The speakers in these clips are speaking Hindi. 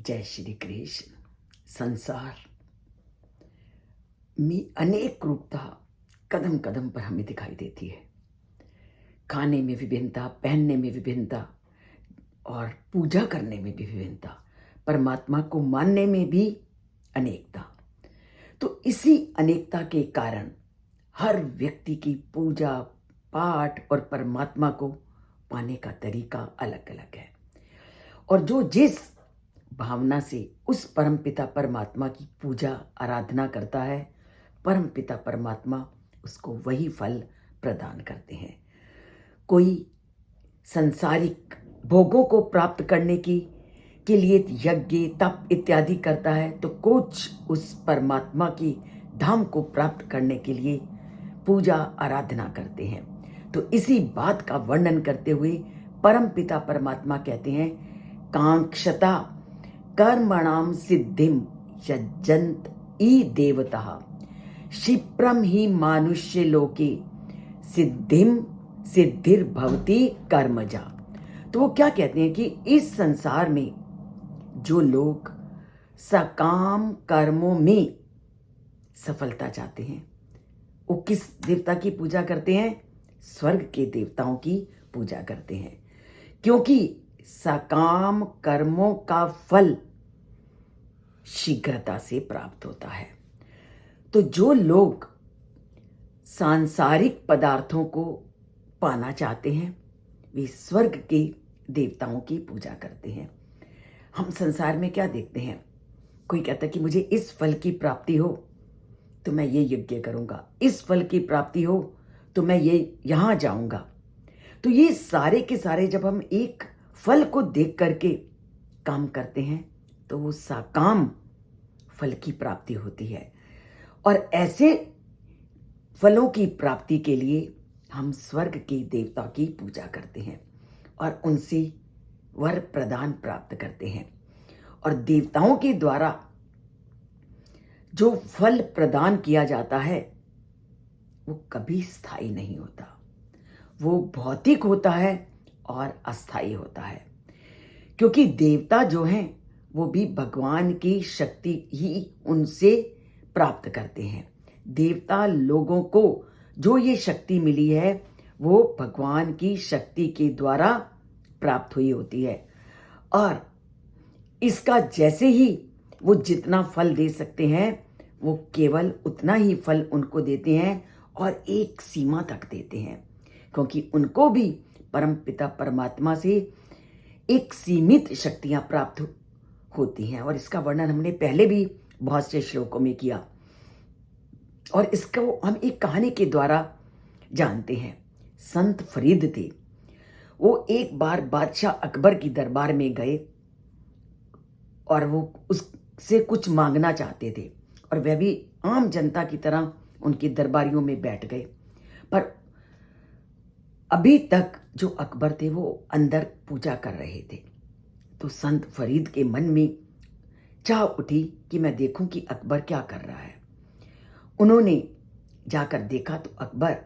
जय श्री कृष्ण। संसार में अनेक रूपता कदम कदम पर हमें दिखाई देती है। खाने में विभिन्नता, पहनने में विभिन्नता और पूजा करने में भी विभिन्नता, परमात्मा को मानने में भी अनेकता। तो इसी अनेकता के कारण हर व्यक्ति की पूजा पाठ और परमात्मा को पाने का तरीका अलग अलग है। और जो जिस भावना से उस परमपिता परमात्मा की पूजा आराधना करता है, परमपिता परमात्मा उसको वही फल प्रदान करते हैं। कोई सांसारिक भोगों को प्राप्त करने के लिए यज्ञ तप इत्यादि करता है, तो कुछ उस परमात्मा की धाम को प्राप्त करने के लिए पूजा आराधना करते हैं। तो इसी बात का वर्णन करते हुए परमपिता परमात्मा कहते हैं, कांक्षता कर्मणाम सिद्धिम यज्जन्त ई देवतः क्षिप्रम ही मानुष्य लोके सिद्धिम सिद्धिर्भवति कर्मजा। तो वो क्या कहते हैं कि इस संसार में जो लोग सकाम कर्मों में सफलता चाहते हैं, वो किस देवता की पूजा करते हैं? स्वर्ग के देवताओं की पूजा करते हैं, क्योंकि सकाम कर्मों का फल शीघ्रता से प्राप्त होता है। तो जो लोग सांसारिक पदार्थों को पाना चाहते हैं, वे स्वर्ग के देवताओं की पूजा करते हैं। हम संसार में क्या देखते हैं? कोई कहता है कि मुझे इस फल की प्राप्ति हो तो मैं ये यज्ञ करूंगा, इस फल की प्राप्ति हो तो मैं ये यहां जाऊंगा। तो ये सारे के सारे जब हम एक फल को देख करके काम करते हैं तो वो साकाम फल की प्राप्ति होती है। और ऐसे फलों की प्राप्ति के लिए हम स्वर्ग के देवता की पूजा करते हैं और उनसे वर प्रदान प्राप्त करते हैं। और देवताओं के द्वारा जो फल प्रदान किया जाता है वो कभी स्थायी नहीं होता, वो भौतिक होता है और अस्थायी होता है। क्योंकि देवता जो हैं वो भी भगवान की शक्ति ही उनसे प्राप्त करते हैं। देवता लोगों को जो ये शक्ति मिली है वो भगवान की शक्ति के द्वारा प्राप्त हुई होती है। और इसका जैसे ही वो जितना फल दे सकते हैं वो केवल उतना ही फल उनको देते हैं और एक सीमा तक देते हैं, क्योंकि उनको भी परमपिता परमात्मा से एक सीमित शक्तियां प्राप्त होती हैं। और इसका वर्णन हमने पहले भी बहुत से श्लोकों में किया और इसको हम एक कहानी के द्वारा जानते हैं। संत फरीद थे, वो एक बार बादशाह अकबर की दरबार में गए और वो उससे कुछ मांगना चाहते थे और वह भी आम जनता की तरह उनकी दरबारियों में बैठ गए। पर अभी तक जो अकबर थे वो अंदर पूजा कर रहे थे। तो संत फरीद के मन में चाह उठी कि मैं देखूं कि अकबर क्या कर रहा है। उन्होंने जाकर देखा तो अकबर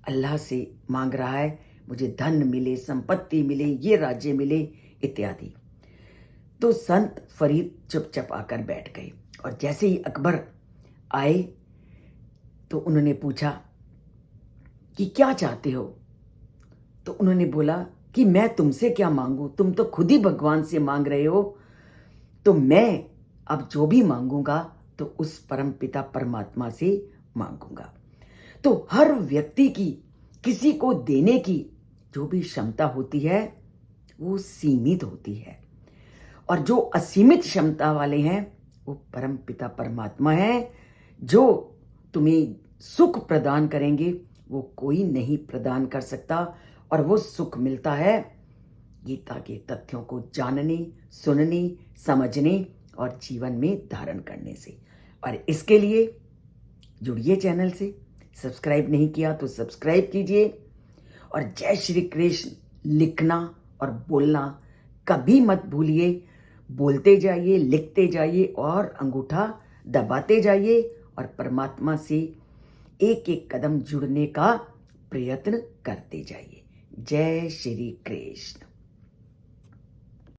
अल्लाह से मांग रहा है, मुझे धन मिले, संपत्ति मिले, ये राज्य मिले इत्यादि। तो संत फरीद चुपचाप आकर बैठ गए और जैसे ही अकबर आए तो उन्होंने पूछा कि क्या चाहते हो? तो उन्होंने बोला कि मैं तुमसे क्या मांगू, तुम तो खुद ही भगवान से मांग रहे हो, तो मैं अब जो भी मांगूंगा तो उस परमपिता परमात्मा से मांगूंगा। तो हर व्यक्ति की किसी को देने की जो भी क्षमता होती है वो सीमित होती है, और जो असीमित क्षमता वाले हैं वो परमपिता परमात्मा है, जो तुम्हें सुख प्रदान करेंगे वो कोई नहीं प्रदान कर सकता। और वो सुख मिलता है गीता के तथ्यों को जानने, सुनने, समझने और जीवन में धारण करने से। और इसके लिए जुड़िए चैनल से, सब्सक्राइब नहीं किया तो सब्सक्राइब कीजिए। और जय श्री कृष्ण लिखना और बोलना कभी मत भूलिए। बोलते जाइए, लिखते जाइए और अंगूठा दबाते जाइए और परमात्मा से एक एक कदम जुड़ने का प्रयत्न करते जाइए। जय श्री कृष्ण।